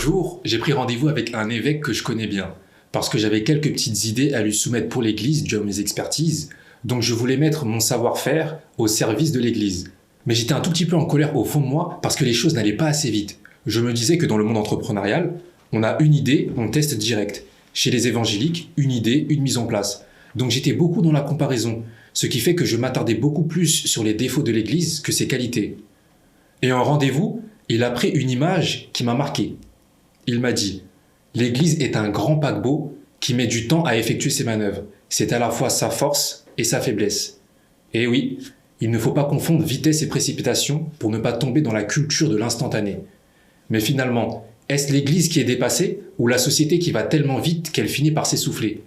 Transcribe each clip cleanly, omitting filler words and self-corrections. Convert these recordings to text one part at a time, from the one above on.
jour, j'ai pris rendez-vous avec un évêque que je connais bien, parce que j'avais quelques petites idées à lui soumettre pour l'église, dû à mes expertises, donc je voulais mettre mon savoir-faire au service de l'église. Mais j'étais un tout petit peu en colère au fond de moi, parce que les choses n'allaient pas assez vite. Je me disais que dans le monde entrepreneurial, on a une idée, on teste direct. Chez les évangéliques, une idée, une mise en place. Donc j'étais beaucoup dans la comparaison, ce qui fait que je m'attardais beaucoup plus sur les défauts de l'église que ses qualités. Et en rendez-vous, il a pris une image qui m'a marqué. Il m'a dit « L'église est un grand paquebot qui met du temps à effectuer ses manœuvres. C'est à la fois sa force et sa faiblesse. » Et oui, il ne faut pas confondre vitesse et précipitation pour ne pas tomber dans la culture de l'instantané. Mais finalement, est-ce l'église qui est dépassée ou la société qui va tellement vite qu'elle finit par s'essouffler?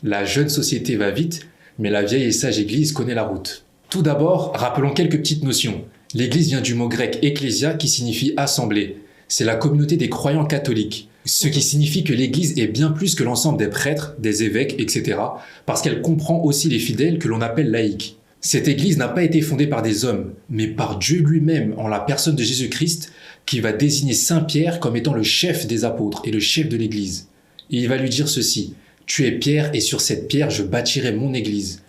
La jeune société va vite, mais la vieille et sage église connaît la route. Tout d'abord, rappelons quelques petites notions. L'église vient du mot grec ecclésia qui signifie assemblée. C'est la communauté des croyants catholiques, ce qui signifie que l'église est bien plus que l'ensemble des prêtres, des évêques, etc. parce qu'elle comprend aussi les fidèles que l'on appelle laïcs. Cette église n'a pas été fondée par des hommes, mais par Dieu lui-même en la personne de Jésus-Christ qui va désigner Saint Pierre comme étant le chef des apôtres et le chef de l'église. Et il va lui dire ceci: « Tu es Pierre et sur cette pierre je bâtirai mon église. »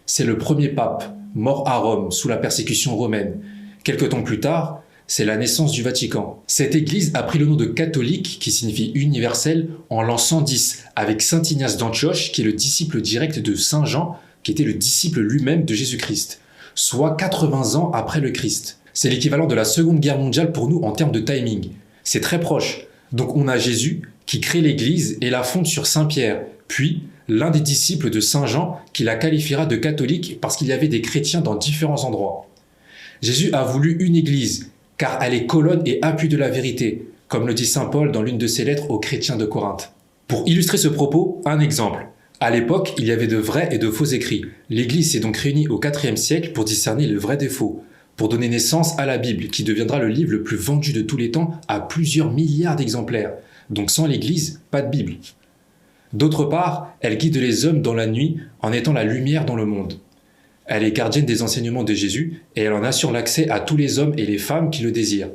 C'est le premier pape, mort à Rome sous la persécution romaine. Quelque temps plus tard, c'est la naissance du Vatican. Cette église a pris le nom de catholique, qui signifie universel, en l'an 110, avec saint Ignace d'Antioche, qui est le disciple direct de saint Jean, qui était le disciple lui-même de Jésus-Christ, soit 80 ans après le Christ. C'est l'équivalent de la Seconde Guerre mondiale pour nous en termes de timing. C'est très proche. Donc on a Jésus qui crée l'église et la fonde sur Saint Pierre, puis l'un des disciples de saint Jean qui la qualifiera de catholique parce qu'il y avait des chrétiens dans différents endroits. Jésus a voulu une église, car elle est colonne et appui de la vérité, comme le dit saint Paul dans l'une de ses lettres aux chrétiens de Corinthe. Pour illustrer ce propos, un exemple. À l'époque, il y avait de vrais et de faux écrits. L'Église s'est donc réunie au IVe siècle pour discerner le vrai des faux, pour donner naissance à la Bible, qui deviendra le livre le plus vendu de tous les temps à plusieurs milliards d'exemplaires. Donc sans l'Église, pas de Bible. D'autre part, elle guide les hommes dans la nuit en étant la lumière dans le monde. Elle est gardienne des enseignements de Jésus et elle en assure l'accès à tous les hommes et les femmes qui le désirent.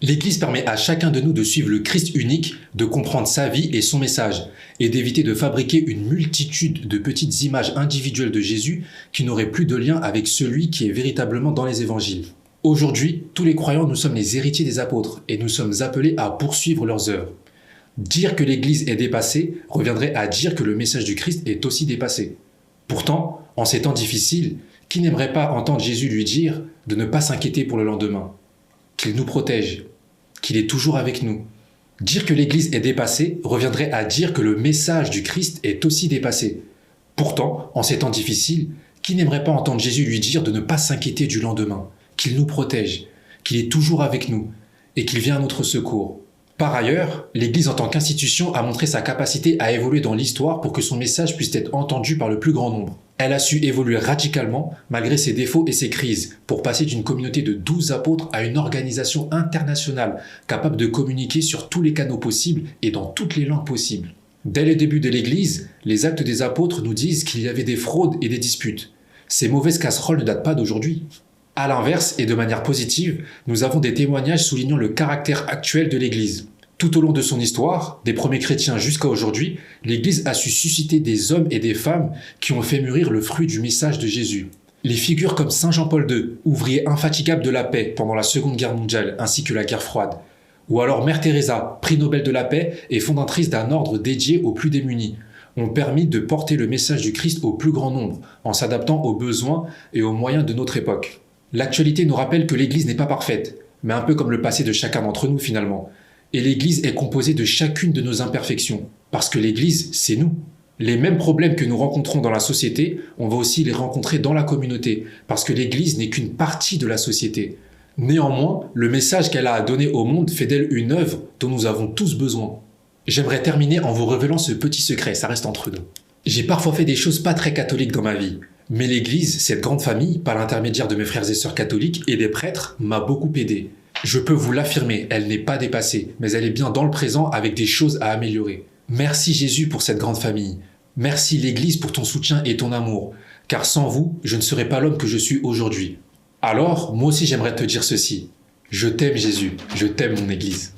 L'Église permet à chacun de nous de suivre le Christ unique, de comprendre sa vie et son message, et d'éviter de fabriquer une multitude de petites images individuelles de Jésus qui n'auraient plus de lien avec celui qui est véritablement dans les évangiles. Aujourd'hui, tous les croyants, nous sommes les héritiers des apôtres et nous sommes appelés à poursuivre leurs œuvres. Dire que l'Église est dépassée reviendrait à dire que le message du Christ est aussi dépassé. Pourtant, en ces temps difficiles, qui n'aimerait pas entendre Jésus lui dire de ne pas s'inquiéter pour le lendemain, qu'il nous protège, qu'il est toujours avec nous. Dire que l'Église est dépassée reviendrait à dire que le message du Christ est aussi dépassé. Pourtant, en ces temps difficiles, qui n'aimerait pas entendre Jésus lui dire de ne pas s'inquiéter du lendemain, qu'il nous protège, qu'il est toujours avec nous et qu'il vient à notre secours. Par ailleurs, l'Église en tant qu'institution a montré sa capacité à évoluer dans l'histoire pour que son message puisse être entendu par le plus grand nombre. Elle a su évoluer radicalement, malgré ses défauts et ses crises, pour passer d'une communauté de 12 apôtres à une organisation internationale, capable de communiquer sur tous les canaux possibles et dans toutes les langues possibles. Dès le début de l'Église, les actes des apôtres nous disent qu'il y avait des fraudes et des disputes. Ces mauvaises casseroles ne datent pas d'aujourd'hui. À l'inverse, et de manière positive, nous avons des témoignages soulignant le caractère actuel de l'Église. Tout au long de son histoire, des premiers chrétiens jusqu'à aujourd'hui, l'Église a su susciter des hommes et des femmes qui ont fait mûrir le fruit du message de Jésus. Les figures comme Saint Jean-Paul II, ouvrier infatigable de la paix pendant la Seconde Guerre mondiale ainsi que la guerre froide, ou alors Mère Teresa, prix Nobel de la paix et fondatrice d'un ordre dédié aux plus démunis, ont permis de porter le message du Christ au plus grand nombre, en s'adaptant aux besoins et aux moyens de notre époque. L'actualité nous rappelle que l'Église n'est pas parfaite, mais un peu comme le passé de chacun d'entre nous finalement. Et l'Église est composée de chacune de nos imperfections, parce que l'Église, c'est nous. Les mêmes problèmes que nous rencontrons dans la société, on va aussi les rencontrer dans la communauté, parce que l'Église n'est qu'une partie de la société. Néanmoins, le message qu'elle a à donner au monde fait d'elle une œuvre dont nous avons tous besoin. J'aimerais terminer en vous révélant ce petit secret, ça reste entre nous. J'ai parfois fait des choses pas très catholiques dans ma vie, mais l'Église, cette grande famille, par l'intermédiaire de mes frères et sœurs catholiques et des prêtres, m'a beaucoup aidé. Je peux vous l'affirmer, elle n'est pas dépassée, mais elle est bien dans le présent avec des choses à améliorer. Merci Jésus pour cette grande famille. Merci l'Église pour ton soutien et ton amour, car sans vous, je ne serais pas l'homme que je suis aujourd'hui. Alors, moi aussi j'aimerais te dire ceci. Je t'aime Jésus, je t'aime mon Église.